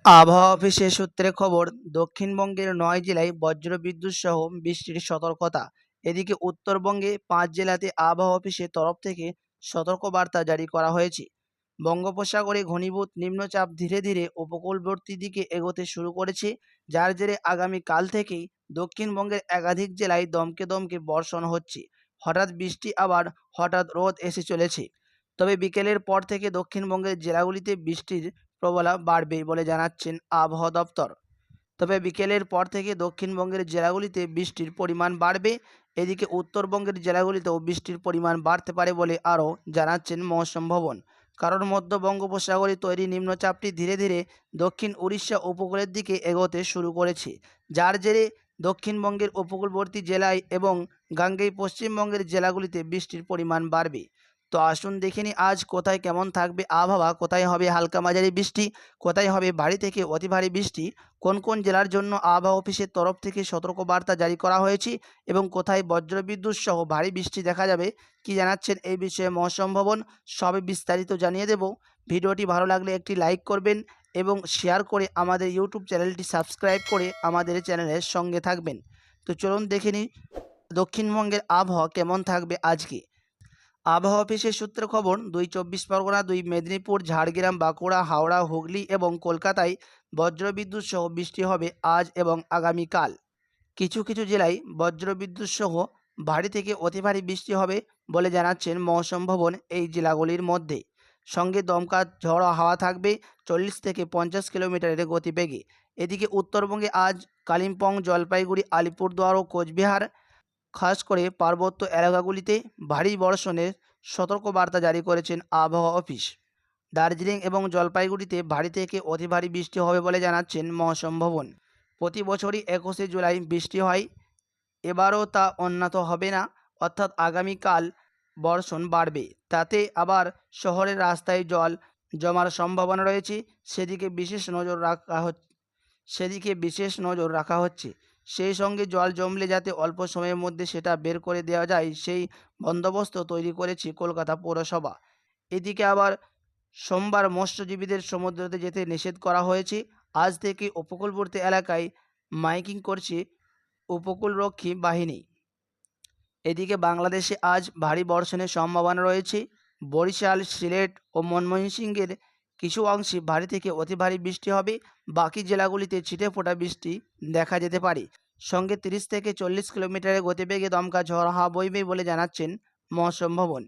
আবহাওয়া অফিসের সূত্রে খবর, দক্ষিণবঙ্গের ৯ জেলায় বজ্রবিদ্যুৎ সহ বৃষ্টির সতর্কতা। এদিকে উত্তরবঙ্গে ৫ জেলাতে আবহাওয়া অফিসের তরফ থেকে সতর্কবার্তা জারি করা হয়েছে। বঙ্গোপসাগরে ঘনীভূত নিম্নচাপ ধীরে ধীরে উপকূলবর্তী দিকে এগোতে শুরু করেছে, যার জেরে আগামী কাল থেকেই দক্ষিণবঙ্গের একাধিক জেলায় দমকে দমকে বর্ষণ হচ্ছে। হঠাৎ বৃষ্টি আবার হঠাৎ রোদ এসে চলেছে। তবে বিকেলের পর থেকে দক্ষিণবঙ্গের জেলাগুলিতে বৃষ্টির প্রবলতা বাড়বে বলে জানাচ্ছেন আবহাওয়া দপ্তর। তবে বিকেলের পর থেকে দক্ষিণবঙ্গের জেলাগুলিতে বৃষ্টির পরিমাণ বাড়বে। এদিকে উত্তরবঙ্গের জেলাগুলিতেও বৃষ্টির পরিমাণ বাড়তে পারে বলে আরও জানাচ্ছেন মৌসুম ভবন। কারণ মধ্য বঙ্গোপসাগরে তৈরি নিম্নচাপটি ধীরে ধীরে দক্ষিণ উড়িষ্যা উপকূলের দিকে এগোতে শুরু করেছে, যার জেরে দক্ষিণবঙ্গের উপকূলবর্তী জেলায় এবং গাঙ্গেয় পশ্চিমবঙ্গের জেলাগুলিতে বৃষ্টির পরিমাণ বাড়বে। তো আসুন দেখে নিই আজ কোথায় কেমন থাকবে আবহাওয়া, কোথায় হবে হালকা মাঝারি বৃষ্টি, কোথায় হবে ভারী থেকে অতি ভারী বৃষ্টি, কোন কোন জেলার জন্য আবহাওয়া অফিসের তরফ থেকে সতর্কবার্তা জারি করা হয়েছে এবং কোথায় বজ্রবিদ্যুৎ সহ ভারী বৃষ্টি দেখা যাবে, কি জানাচ্ছেন এই বিষয়ে মৌসুম ভবন, সবই বিস্তারিত জানিয়ে দেব। ভিডিওটি ভালো লাগলে একটি লাইক করবেন এবং শেয়ার করে আমাদের ইউটিউব চ্যানেলটি সাবস্ক্রাইব করে আমাদের চ্যানেলের সঙ্গে থাকবেন। তো চলুন দেখে নিই দক্ষিণবঙ্গের আবহাওয়া কেমন থাকবে আজকে। আবহাওয়া অফিসের সূত্রে খবর, ২ চব্বিশ পরগনা, ২ মেদিনীপুর, ঝাড়গ্রাম, বাঁকুড়া, হাওড়া, হুগলি এবং কলকাতায় বজ্রবিদ্যুৎ সহ বৃষ্টি হবে আজ এবং আগামীকাল। কিছু কিছু জেলায় বজ্রবিদ্যুৎ সহ ভারী থেকে অতি ভারী বৃষ্টি হবে বলে জানাচ্ছেন মৌসুম ভবন এই জেলাগুলির মধ্যে। সঙ্গে দমকা ঝড়ো হাওয়া থাকবে ৪০ থেকে ৫০ কিলোমিটারের গতিবেগে। এদিকে উত্তরবঙ্গে আজ কালিম্পং, জলপাইগুড়ি, আলিপুরদুয়ার ও কোচবিহার, খাস করে পার্বত্য এলাকাগুলিতে ভারী বর্ষণের সতর্কবার্তা জারি করেছেন আবহাওয়া অফিস। দার্জিলিং এবং জলপাইগুড়িতে ভারী থেকে অতি ভারী বৃষ্টি হবে বলে জানাচ্ছেন মৌসুম ভবন। প্রতি বছরই ২১শে জুলাই বৃষ্টি হয়, এবারও তা উন্নত হবে না, অর্থাৎ আগামীকাল বর্ষণ বাড়বে। তাতে আবার শহরের রাস্তায় জল জমার সম্ভাবনা রয়েছে, সেদিকে বিশেষ নজর রাখা হচ্ছে। সেই সঙ্গে জল জমলে যাতে অল্প সময়ের মধ্যে সেটা বের করে দেওয়া যায়, সেই বন্দোবস্ত তৈরি করেছে কলকাতা পৌরসভা। এদিকে আবার সোমবার মৎস্যজীবীদের সমুদ্রতে যেতে নিষেধ করা হয়েছে। আজ থেকে উপকূলবর্তী এলাকায় মাইকিং করছে উপকূলরক্ষী বাহিনী। এদিকে বাংলাদেশে আজ ভারী বর্ষণের সম্ভাবনা রয়েছে। বরিশাল, সিলেট ও ময়মনসিংহের কিছু অংশে ভারী থেকে অতি ভারী বৃষ্টি হবে। বাকি জেলাগুলিতে ছিটেফোঁটা বৃষ্টি দেখা যেতে পারে। সঙ্গে ৩০ থেকে ৪০ কিলোমিটারের গতিবেগে দমকা ঝড় হাওয়া বইবে বলে জানাচ্ছেন মৌসুম ভবন।